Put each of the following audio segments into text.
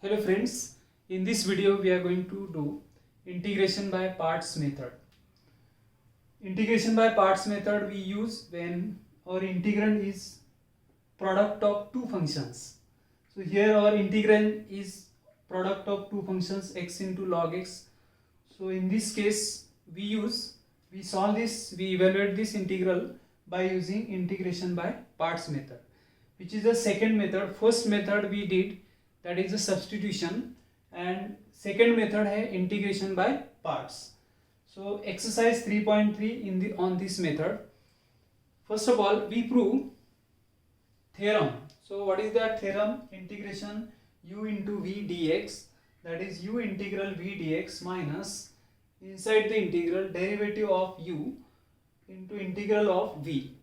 Hello friends, in this video we are going to do integration by parts method. Integration by parts method we use when our integrand is product of two functions. So here our integrand is product of two functions x into log x. So in this case we evaluate this integral by using integration by parts method, which is the second method. First method we did, that is the substitution, and second method है integration by parts. So exercise 3.3 on this method. First of all we prove theorem. So what is that theorem? Integration u into v dx, that is u integral v dx minus inside the integral derivative of u into integral of v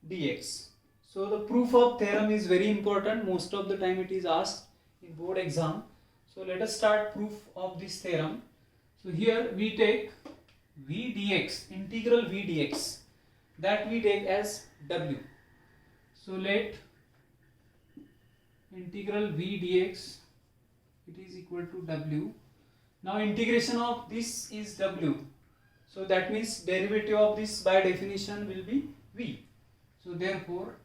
dx. So the proof of theorem is very important. Most of the time it is asked in board exam. So let us start proof of this theorem. So here we take v dx, integral v dx, that we take as w. So let integral v dx, it is equal to w. Now integration of this is w, so that means derivative of this by definition will be v. So therefore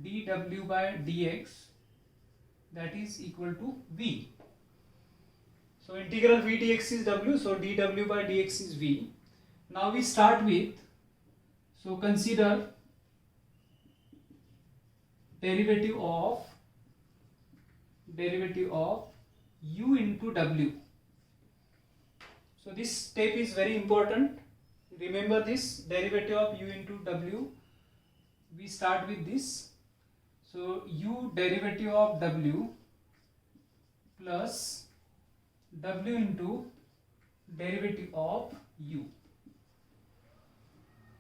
dw by dx, that is equal to v. So integral v dx is w, so dw by dx is v. Now we start with, so consider derivative of u into w. So this step is very important. Remember this derivative of u into w. We start with this. So u derivative of w plus w into derivative of u.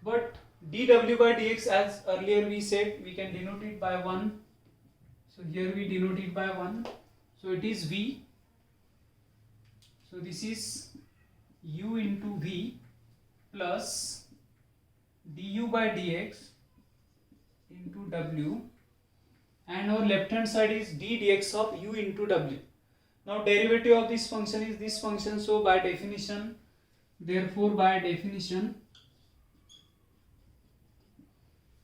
But dw by dx, as earlier we said, we can denote it by 1. So here we denote it by 1. So it is v. So this is u into v plus du by dx into w, and our left hand side is d dx of u into w. Now derivative of this function is this function, so by definition, therefore by definition,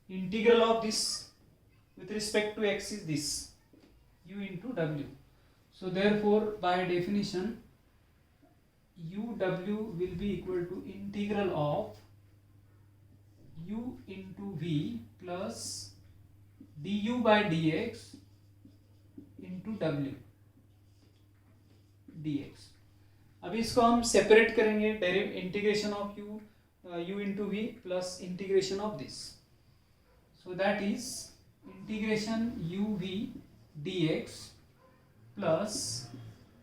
integral of this with respect to x is this u into w. So therefore by definition uw will be equal to integral of u into v plus du by dx into w dx. अभी इसको हम separate करेंगे, integration of u into v plus integration of this. So that is integration uv dx plus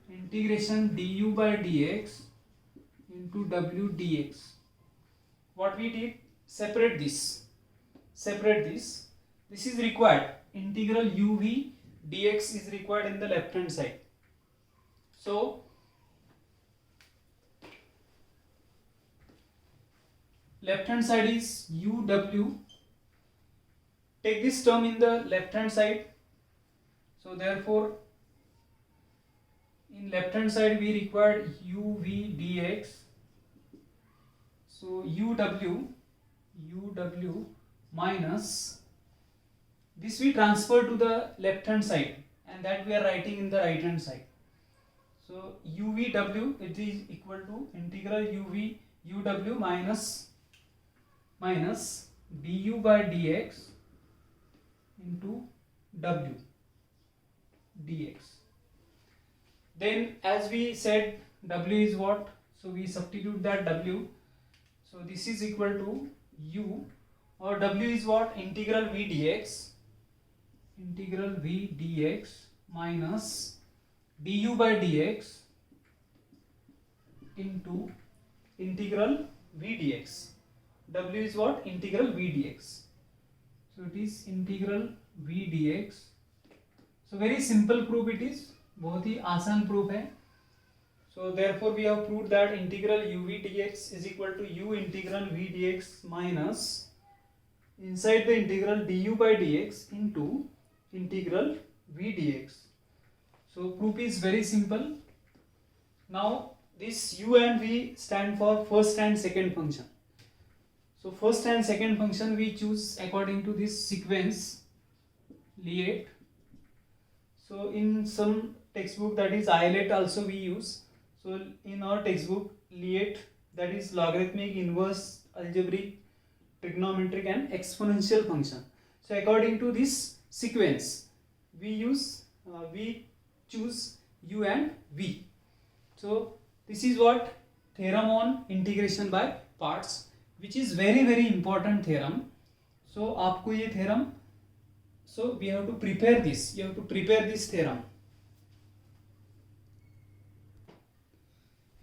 integration du by dx into w dx. What we did, separate this. This is required. Integral uv dx is required in the left hand side. So left hand side is uw. Take this term in the left hand side. So therefore in left hand side we require uv dx. So uw minus this we transfer to the left hand side, and that we are writing in the right hand side. So uvw, it is equal to integral uw minus du by dx into w dx. Then as we said, w is what? So we substitute that w. So this is equal to u, or w is what? Integral v dx minus du by dx into integral v dx. W is what? Integral v dx. So it is integral v dx. So very simple proof it is, बहुत ही आसान proof है. So therefore we have proved that integral uv dx is equal to u integral v dx minus inside the integral du by dx into integral v dx. So proof is very simple. Now this u and v stand for first and second function. So first and second function we choose according to this sequence Liet. So in some textbook, that is ILET, also we use. So in our textbook Liet, that is logarithmic, inverse, algebraic, trigonometric and exponential function. So according to this sequence we choose u and v. So this is what theorem on integration by parts, which is very important theorem. So आपको ये theorem, so we have to prepare this, you have to prepare this theorem.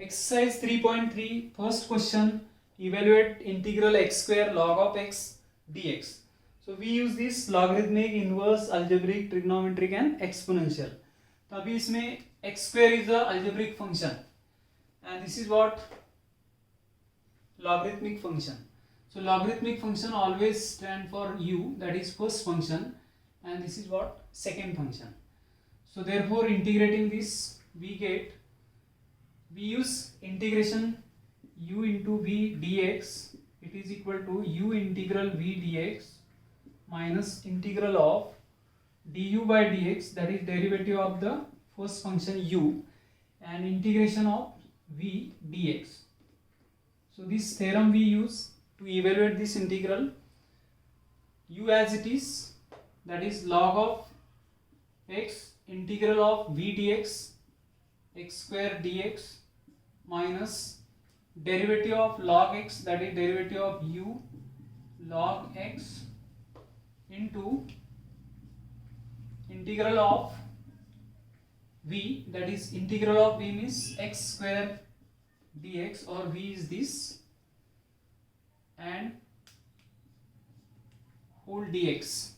Exercise 3.3, first question, evaluate integral x square log of x dx. So we use this logarithmic, inverse, algebraic, trigonometric and exponential. तो अभी इसमें x square is a algebraic function and this is what logarithmic function. So logarithmic function always stand for u, that is first function, and this is what second function. So therefore integrating this we use integration u into v dx, it is equal to u integral v dx minus integral of du by dx, that is derivative of the first function u, and integration of v dx. So this theorem we use to evaluate this integral, u as it is, that is log of x integral of v dx, x square dx minus derivative of log x, that is derivative of u log x into integral of v, that is integral of v means x square dx, or v is this, and whole dx.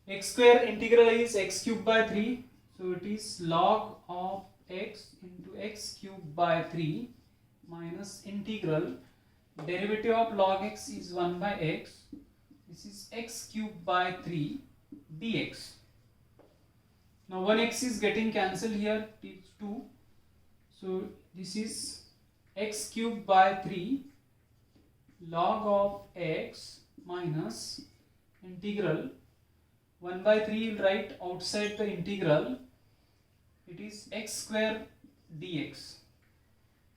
X square integral is x cube by 3, so it is log of x into x cube by 3 minus integral derivative of log x is 1 by x, this is x cube by 3 dx. Now 1x is getting cancelled here, it is 2, so this is x cube by 3 log of x minus integral 1 by 3, you will write outside the integral, it is x square dx,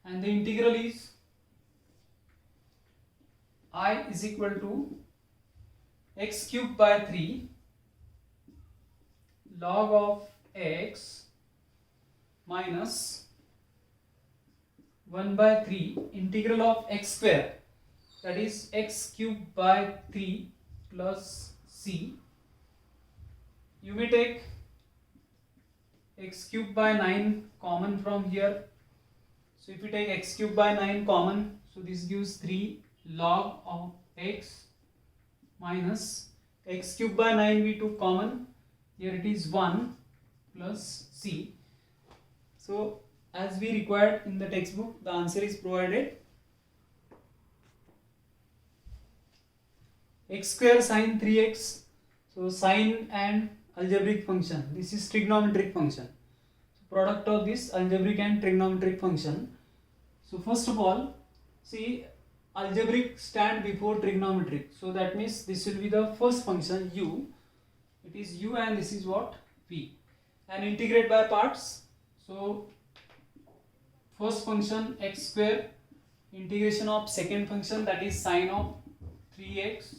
and the integral is I is equal to x cube by 3 log of x minus 1 by 3 integral of x square, that is x cube by 3 plus c. You may take x cube by 9 common from here. So if you take x cube by 9 common, so this gives 3 log of x minus x cube by 9 we took common, here it is 1 plus c. So as we required in the textbook, the answer is provided. X square sine 3x, so sine and algebraic function, this is trigonometric function, so product of this algebraic and trigonometric function. So first of all, see, algebraic stand before trigonometric, so that means this will be the first function u, it is u and this is what v, and integrate by parts. So first function x square, integration of second function, that is sine of 3x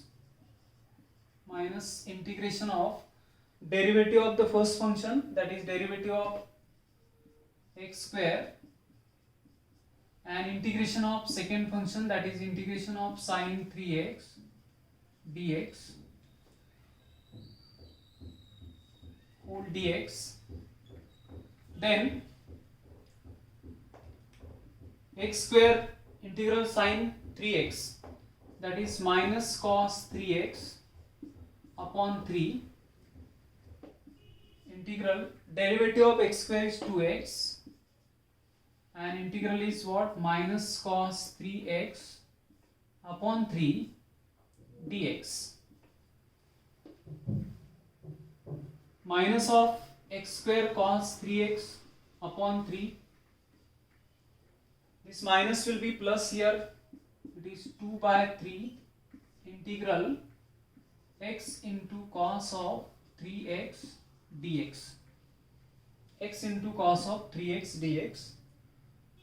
minus integration of derivative of the first function, that is derivative of x square, and integration of second function, that is integration of sine 3x dx whole dx. Then x square integral sine 3x, that is minus cos 3x upon 3 integral derivative of x square is 2x, and integral is what, minus cos 3x upon 3 dx. minus of x square cos 3x upon 3. This minus will be plus here. It is 2 by 3 integral x into cos of 3x dx. X into cos of 3x dx.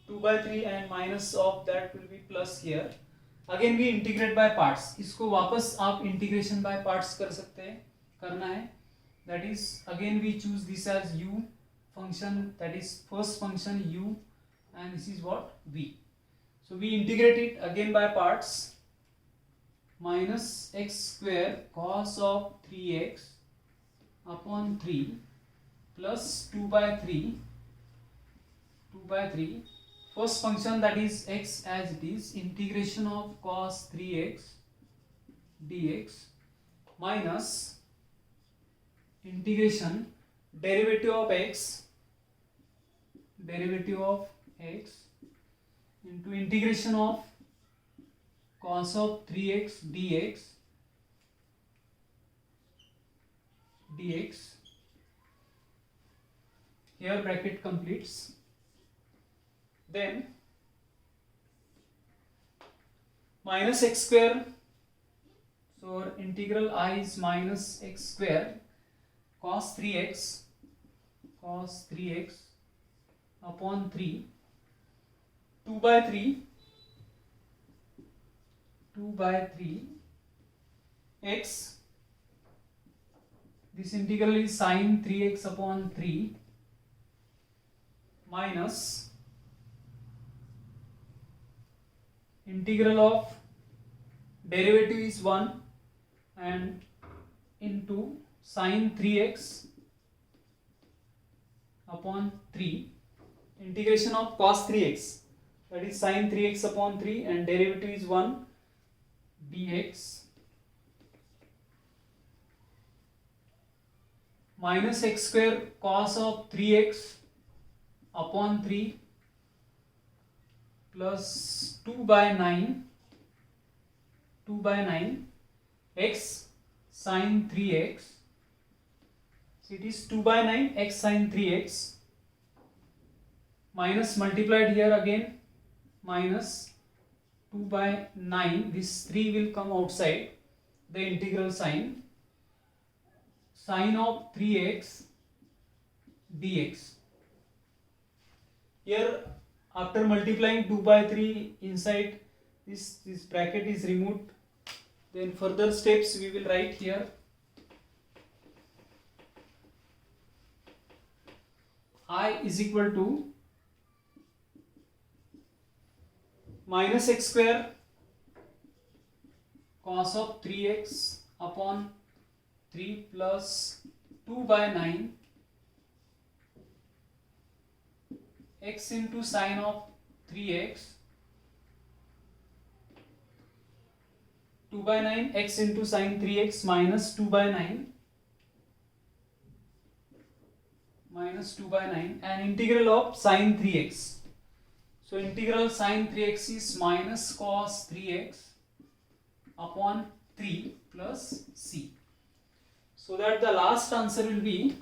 2 by 3 and minus of that will be plus here. Again we integrate by parts. इसको वापस आप integration by parts कर सकते हैं, करना है. That is again we choose this as u function, that is first function u, and this is what v. So we integrate it again by parts. Minus x square cos of 3x upon 3 plus 2 by 3. First function, that is x as it is, integration of cos 3x dx minus integration derivative of x into integration of cos of 3x dx. Here bracket completes. Then minus x square. So our integral I is minus x square cos 3x upon 3, 2 by 3 x. This integral is sin 3x upon 3 minus integral of derivative is 1 and into sin 3x upon 3, integration of cos 3x, that is sin 3x upon 3 and derivative is 1 dx minus x square cos of 3x upon 3 plus 2 by 9 x sin 3x. So it is 2 by 9 x sin 3x minus multiplied here again minus 2 by 9. This 3 will come outside the integral sign. Sin of 3x dx. Here after multiplying 2 by 3 inside this bracket is removed. Then further steps we will write here. I is equal to minus x square cos of 3x upon 3 plus 2 by 9 x into sin of 3x, 2 by 9 x into sin 3x minus 2 by 9 and integral of sin 3x. So integral sin 3x is minus cos 3x upon 3 plus c. So that the last answer will be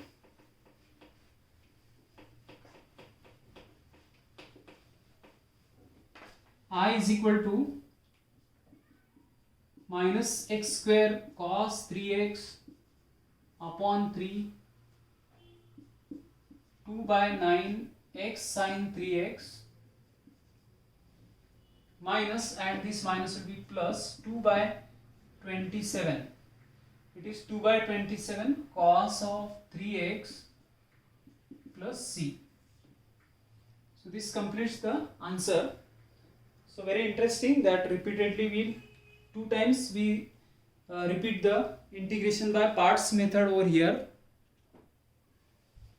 I is equal to minus x square cos 3x upon 3 2 by 9 x sin 3x minus, and this minus will be plus 2 by 27. It is 2 by 27 cos of 3x plus c. So this completes the answer. So very interesting that repeatedly we 2 times we repeat the integration by parts method over here.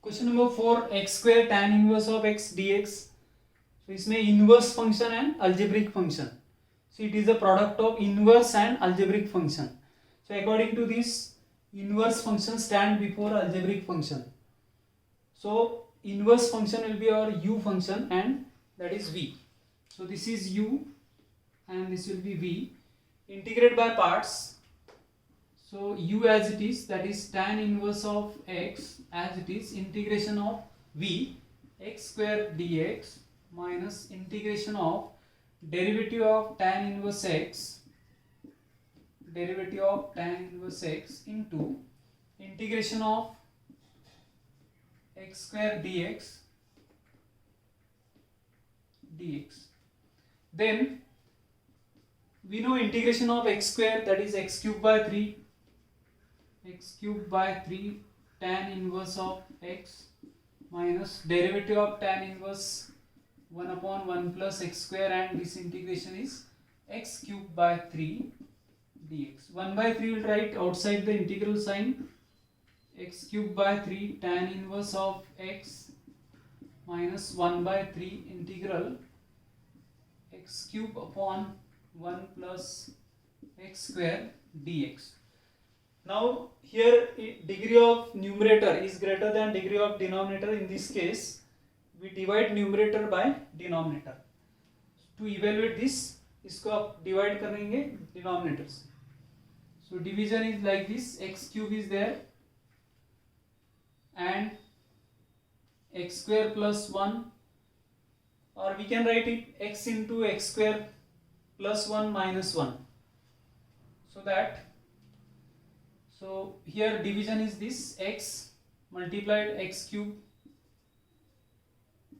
Question number 4, x square tan inverse of x dx. So इसमें inverse function and algebraic function. So it is a product of inverse and algebraic function. So according to this, inverse function stand before algebraic function. So inverse function will be our u function and that is v. So this is u and this will be v. Integrate by parts. So u as it is, that is tan inverse of x as it is, integration of v x square dx minus integration of derivative of tan inverse x, derivative of tan inverse x into integration of x square dx. Then we know integration of x square, that is x cube by 3, tan inverse of x minus derivative of tan inverse 1 upon 1 plus x square, and this integration is x cube by 3 dx. 1 by 3 will write outside the integral sign, x cube by 3 tan inverse of x minus 1 by 3 integral x cube upon 1 plus x square dx. Now here degree of numerator is greater than degree of denominator. In this case we divide numerator by denominator. To evaluate this, इसको आप divide करेंगे denominator से. So division is like this, x cube is there and x square plus 1, or we can write it x into x square plus 1 minus 1. So here division is this, x multiplied x cube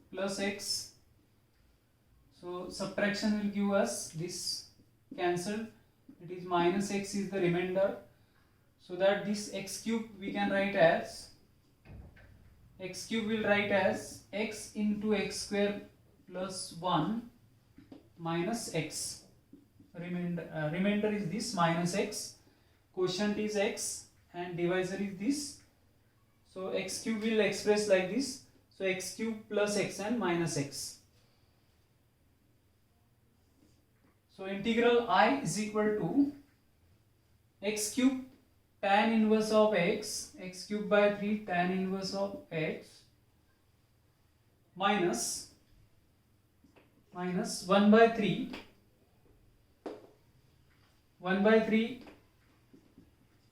plus x. So subtraction will give us this cancelled, it is minus x is the remainder. So that this x cube we can write as, x cube will write as x into x square plus 1 minus x. Remainder is this minus x, quotient is x and divisor is this. So x cube will express like this. So x cube plus x and minus x. So integral I is equal to x cube tan inverse of x cube by 3 tan inverse of x minus 1 by 3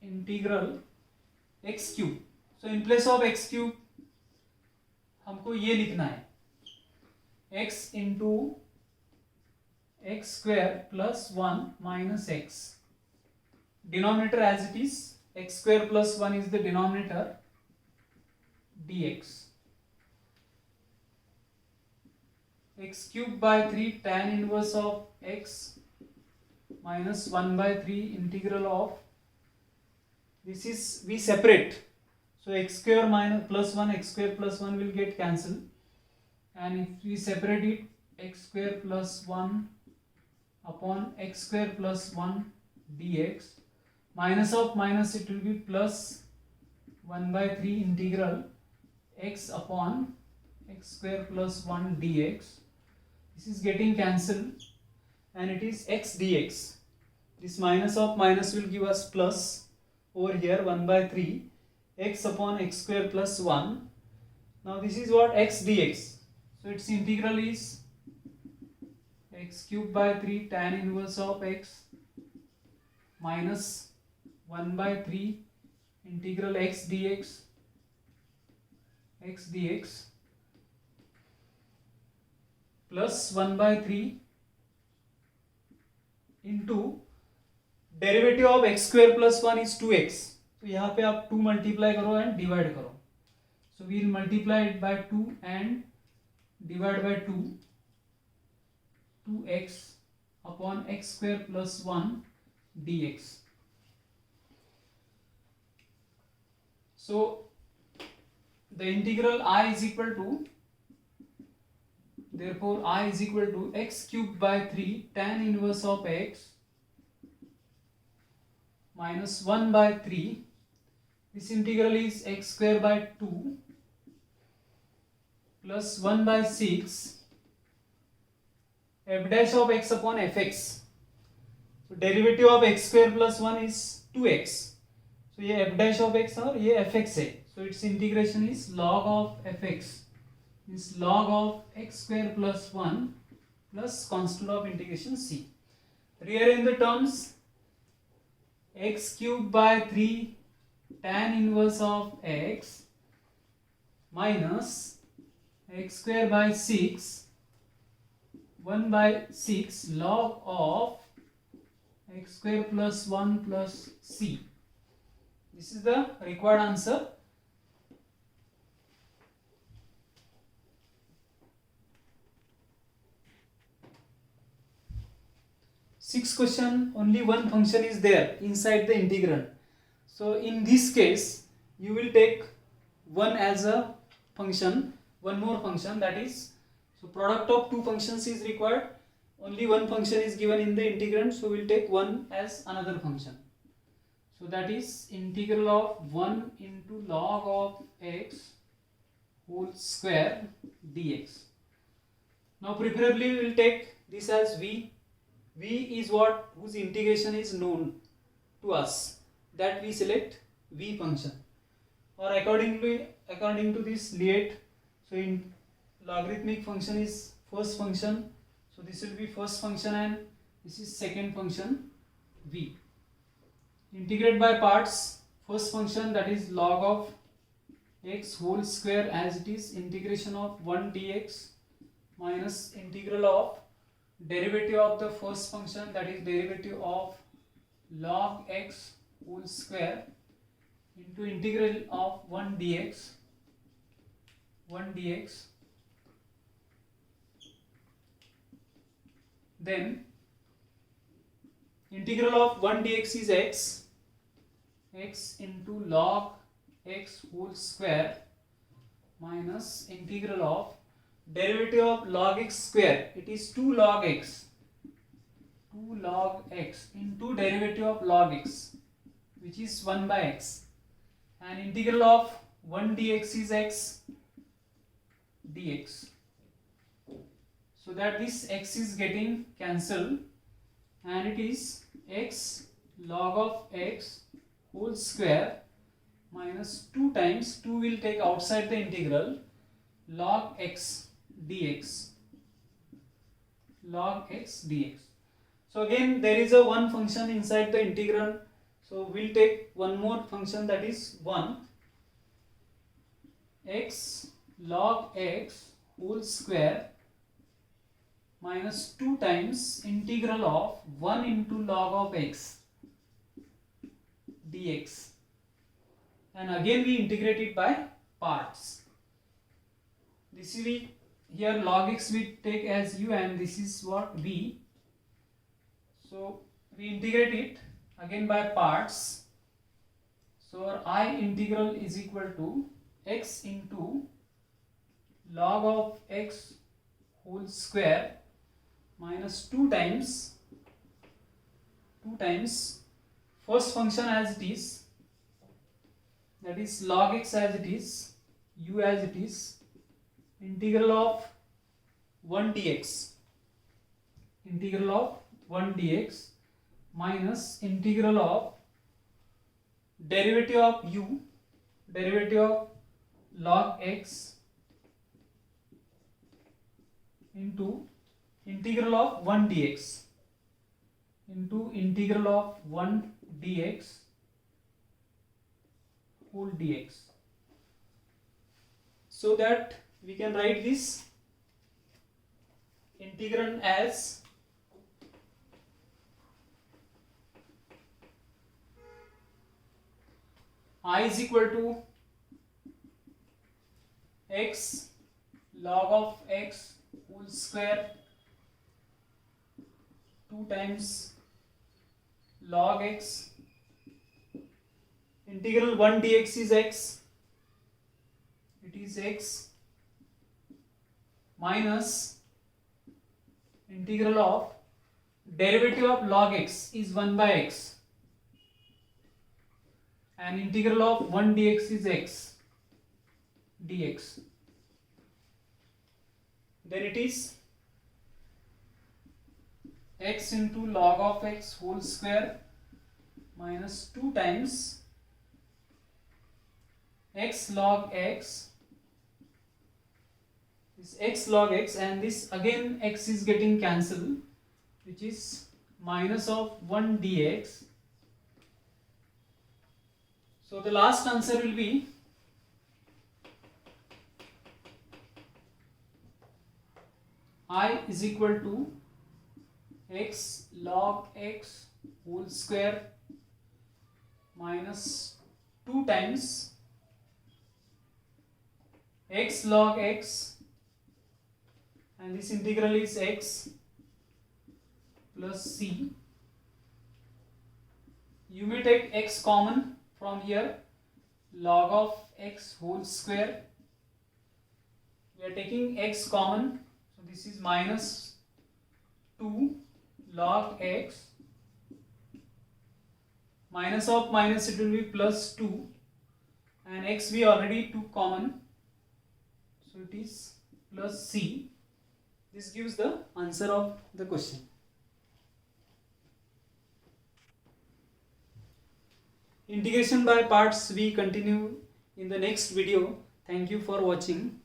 integral x cube. So in place of x cube हमको ये लिखना है, x into X square plus 1 minus X. Denominator as it is, x square plus 1 is the denominator, dx. X cube by 3 tan inverse of x minus 1 by 3 integral of, this is we separate. So x square minus plus 1, x square plus 1 will get cancelled, and if we separate it, x square plus 1 upon x square plus 1 dx. Minus of minus, it will be plus 1 by 3 integral x upon x square plus 1 dx. This is getting cancelled and it is x dx. This minus of minus will give us plus over here 1 by 3 x upon x square plus 1. Now this is what x dx. So its integral is x cube by 3 tan inverse of x minus 1 by 3 integral x dx plus 1 by 3 into derivative of x square plus 1 is 2x. तो यहाँ पे आप 2 multiply करो and divide करो. So we will multiply it by 2 and divide by 2, 2x upon x square plus 1 dx. So the integral I is equal to, therefore I is equal to x cube by 3 tan inverse of x minus 1 by 3. This integral is x square by 2 plus 1 by 6 f dash of x upon fx. So derivative of x square plus 1 is 2x. तो ये f dash of x और ये fx है. So its integration is log of fx, is log of x square plus 1 plus constant of integration c. Rearrange the terms. x cube by 3 tan inverse of x minus x square by 6 1 by 6 log of x square plus 1 plus c. This is the required answer. Sixth question, only one function is there inside the integrand. So in this case you will take one as a function, one more function, that is, so product of two functions is required. Only one function is given in the integrand, so we will take one as another function. So that is integral of 1 into log of x whole square dx. Now preferably we will take this as v. V is what, whose integration is known to us, that we select v function, or according to this Liet. So in logarithmic function is first function, so this will be first function and this is second function v. Integrate by parts. First function, that is log of x whole square as it is, integration of 1 dx minus integral of derivative of the first function, that is derivative of log x whole square into integral of 1 dx then integral of 1 dx is x into log x whole square minus integral of derivative of log x square, it is 2 log x into derivative of log x, which is 1 by x, and integral of 1 dx is x dx, so that this x is getting cancelled and it is x log of x whole square minus 2 times 2 will take outside the integral log x dx. So again there is a one function inside the integrand, so we'll take one more function, that is 1 x log x whole square minus 2 times integral of 1 into log of x dx, and again we integrate it by parts. This is here log x we take as u and this is what v. So we integrate it again by parts. So our I integral is equal to x into log of x whole square minus 2 times first function as it is, that is log x as it is, u as it is, integral of 1 dx minus integral of derivative of u, derivative of log x into integral of 1 dx into integral of 1 dx whole dx, so that we can write this integrand as I is equal to x log of x whole square 2 times log x, integral 1 dx is x, it is x, minus integral of derivative of log x is 1 by x, and integral of 1 dx is x dx. Then it is x into log of x whole square minus 2 times x log x, this x log x, and this again x is getting cancelled, which is minus of 1 dx So the last answer will be I is equal to x log x whole square minus 2 times x log x, and this integral is x plus c. You may take x common from here, log of x whole square. We are taking x common, so this is minus 2 log x. Minus of minus, it will be plus 2, and x we already took common, so it is plus c. This gives the answer of the question. Integration by parts we continue in the next video. Thank you for watching.